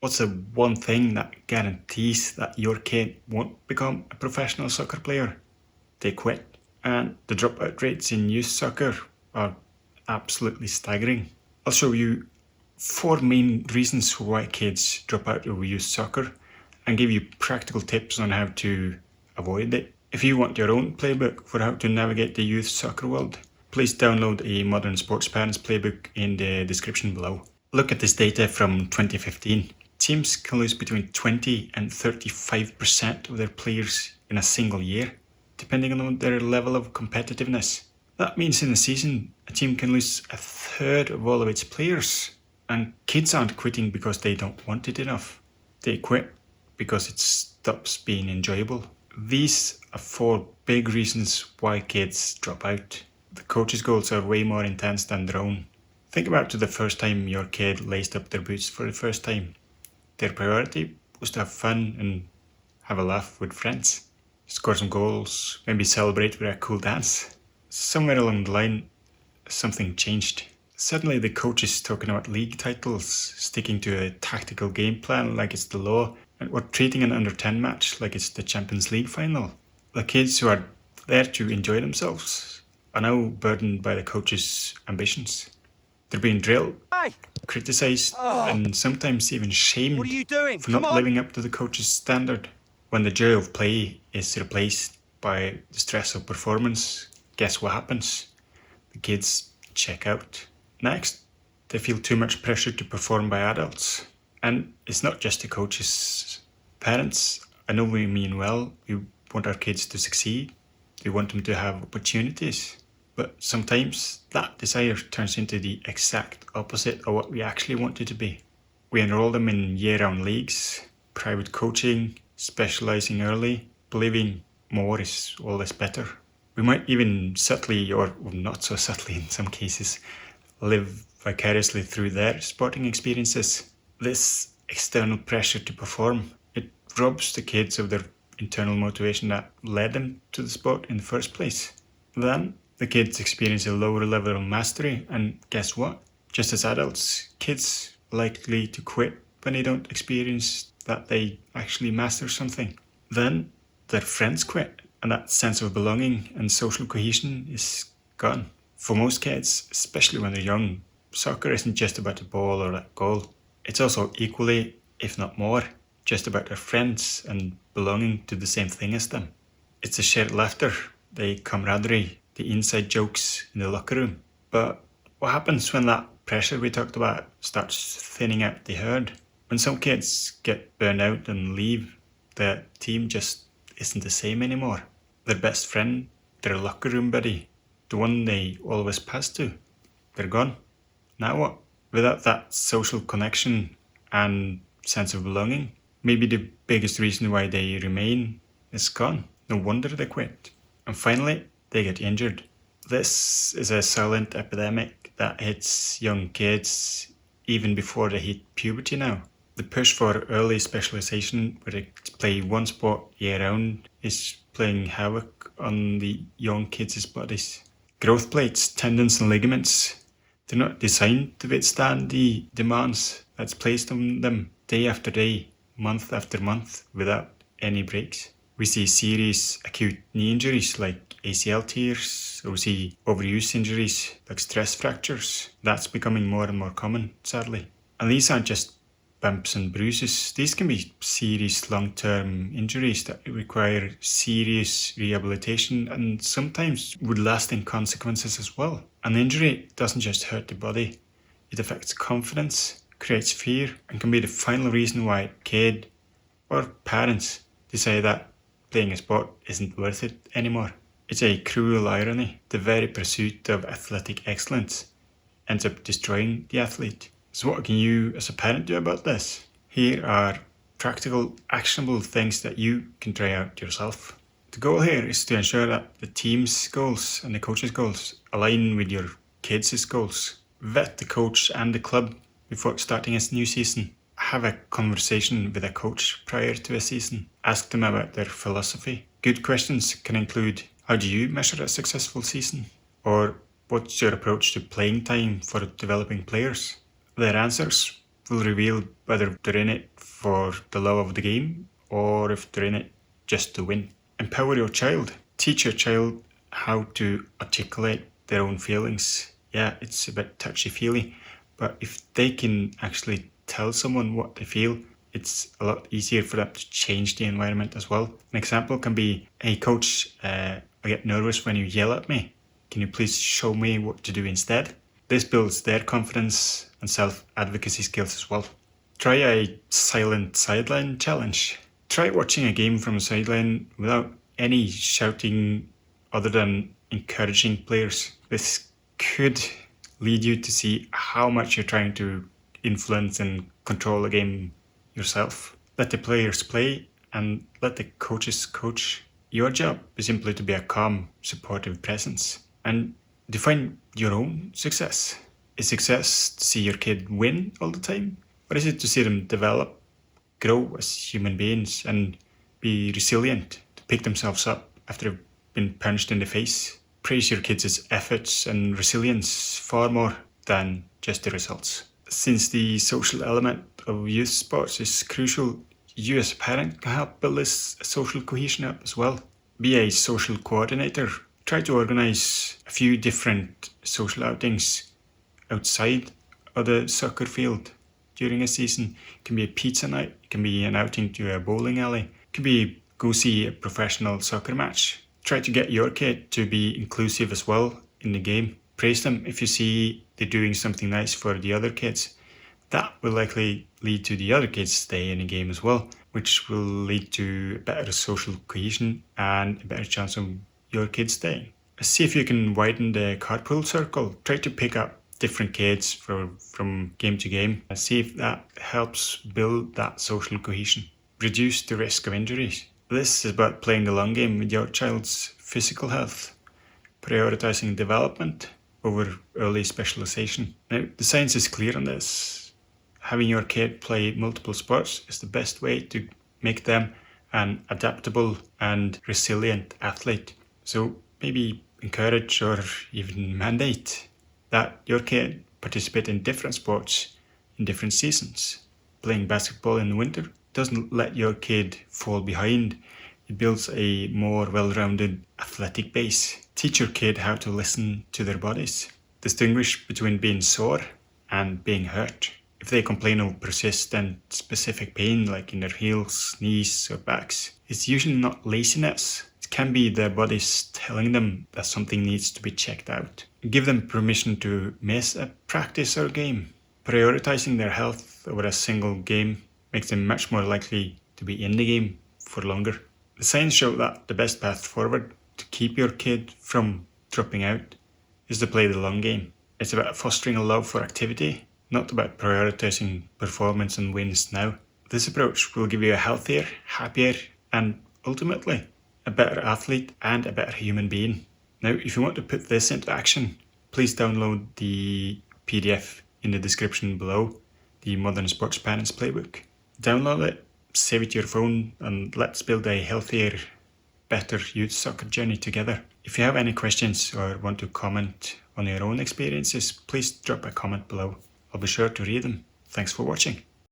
What's the one thing that guarantees that your kid won't become a professional soccer player? They quit. And the dropout rates in youth soccer are absolutely staggering. I'll show you 4 main reasons why kids drop out of youth soccer and give you practical tips on how to avoid it. If you want your own playbook for how to navigate the youth soccer world, please download a Modern Sports Parents playbook in the description below. Look at this data from 2015. Teams can lose between 20 and 35% of their players in a single year, depending on their level of competitiveness. That means in a season, a team can lose a third of all of its players. And kids aren't quitting because they don't want it enough. They quit because it stops being enjoyable. These are 4 big reasons why kids drop out. The coach's goals are way more intense than their own. Think about the first time your kid laced up their boots for the first time. Their priority was to have fun and have a laugh with friends, score some goals, maybe celebrate with a cool dance. Somewhere along the line, something changed. Suddenly the coach is talking about league titles, sticking to a tactical game plan like it's the law, and we're treating an under-10 match like it's the Champions League final. The kids who are there to enjoy themselves are now burdened by the coach's ambitions. They're being drilled, criticised, and sometimes even shamed for not living up to the coach's standard. When the joy of play is replaced by the stress of performance, guess what happens? The kids check out. Next, they feel too much pressure to perform by adults. And it's not just the coaches. Parents, I know we mean well. We want our kids to succeed. We want them to have opportunities. But sometimes that desire turns into the exact opposite of what we actually want it to be. We enroll them in year-round leagues, private coaching, specialising early, believing more is always better. We might even subtly, or not so subtly in some cases, live vicariously through their sporting experiences. This external pressure to perform, it robs the kids of their internal motivation that led them to the sport in the first place. Then the kids experience a lower level of mastery, and guess what? Just as adults, kids are likely to quit when they don't experience that they actually master something. Then their friends quit, and that sense of belonging and social cohesion is gone. For most kids, especially when they're young, soccer isn't just about the ball or that goal. It's also equally, if not more, just about their friends and belonging to the same thing as them. It's the shared laughter, the camaraderie, the inside jokes in the locker room. But what happens when that pressure we talked about starts thinning out the herd? When some kids get burned out and leave, the team just isn't the same anymore. Their best friend, their locker room buddy, the one they always pass to, they're gone. Now what? Without that social connection and sense of belonging, maybe the biggest reason why they remain is gone. No wonder they quit. And finally, they get injured. This is a silent epidemic that hits young kids even before they hit puberty now. The push for early specialization, where they play one sport year round, is playing havoc on the young kids' bodies. Growth plates, tendons and ligaments, they're not designed to withstand the demands that's placed on them day after day, month after month, without any breaks. We see serious acute knee injuries like ACL tears, or we see overuse injuries like stress fractures. That's becoming more and more common, sadly. And these aren't just bumps and bruises. These can be serious long-term injuries that require serious rehabilitation and sometimes with lasting consequences as well. An injury doesn't just hurt the body, it affects confidence, creates fear, and can be the final reason why a kid or parents decide that playing a sport isn't worth it anymore. It's a cruel irony. The very pursuit of athletic excellence ends up destroying the athlete. So what can you as a parent do about this? Here are practical, actionable things that you can try out yourself. The goal here is to ensure that the team's goals and the coach's goals align with your kids' goals. Vet the coach and the club before starting a new season. Have a conversation with a coach prior to a season. Ask them about their philosophy. Good questions can include, how do you measure a successful season? Or what's your approach to playing time for developing players? Their answers will reveal whether they're in it for the love of the game or if they're in it just to win. Empower your child. Teach your child how to articulate their own feelings. Yeah, it's a bit touchy-feely, but if they can actually tell someone what they feel, it's a lot easier for them to change the environment as well. An example can be, hey coach, I get nervous when you yell at me. Can you please show me what to do instead? This builds their confidence and self-advocacy skills as well. Try a silent sideline challenge. Try watching a game from the sideline without any shouting other than encouraging players. This could lead you to see how much you're trying to influence and control the game yourself. Let the players play and let the coaches coach. Your job is simply to be a calm, supportive presence. And define your own success. Is success to see your kid win all the time? Or is it to see them develop, grow as human beings and be resilient, to pick themselves up after they've been punched in the face? Praise your kids' efforts and resilience far more than just the results. Since the social element of youth sports is crucial, you as a parent can help build this social cohesion up as well. Be a social coordinator. Try to organise a few different social outings outside of the soccer field during a season. It can be a pizza night, it can be an outing to a bowling alley, it can be go see a professional soccer match. Try to get your kid to be inclusive as well in the game. Praise them if you see they're doing something nice for the other kids. That will likely lead to the other kids stay in the game as well, which will lead to better social cohesion and a better chance of your kids staying. See if you can widen the carpool circle. Try to pick up different kids from game to game. See if that helps build that social cohesion. Reduce the risk of injuries. This is about playing the long game with your child's physical health, prioritizing development over early specialization. Now, the science is clear on this. Having your kid play multiple sports is the best way to make them an adaptable and resilient athlete. So maybe encourage or even mandate that your kid participate in different sports in different seasons. Playing basketball in the winter doesn't let your kid fall behind. It builds a more well-rounded athletic base. Teach your kid how to listen to their bodies. Distinguish between being sore and being hurt. If they complain of persistent specific pain like in their heels, knees or backs, it's usually not laziness. It can be their bodies telling them that something needs to be checked out. Give them permission to miss a practice or game. Prioritizing their health over a single game makes them much more likely to be in the game for longer. The science show that the best path forward to keep your kid from dropping out is to play the long game. It's about fostering a love for activity, not about prioritizing performance and wins now. This approach will give you a healthier, happier, and ultimately a better athlete and a better human being. Now, if you want to put this into action, please download the PDF in the description below, the Modern Sports Parents Playbook. Download it, save it to your phone, and let's build a healthier, better youth soccer journey together. If you have any questions or want to comment on your own experiences, please drop a comment below. I'll be sure to read them. Thanks for watching.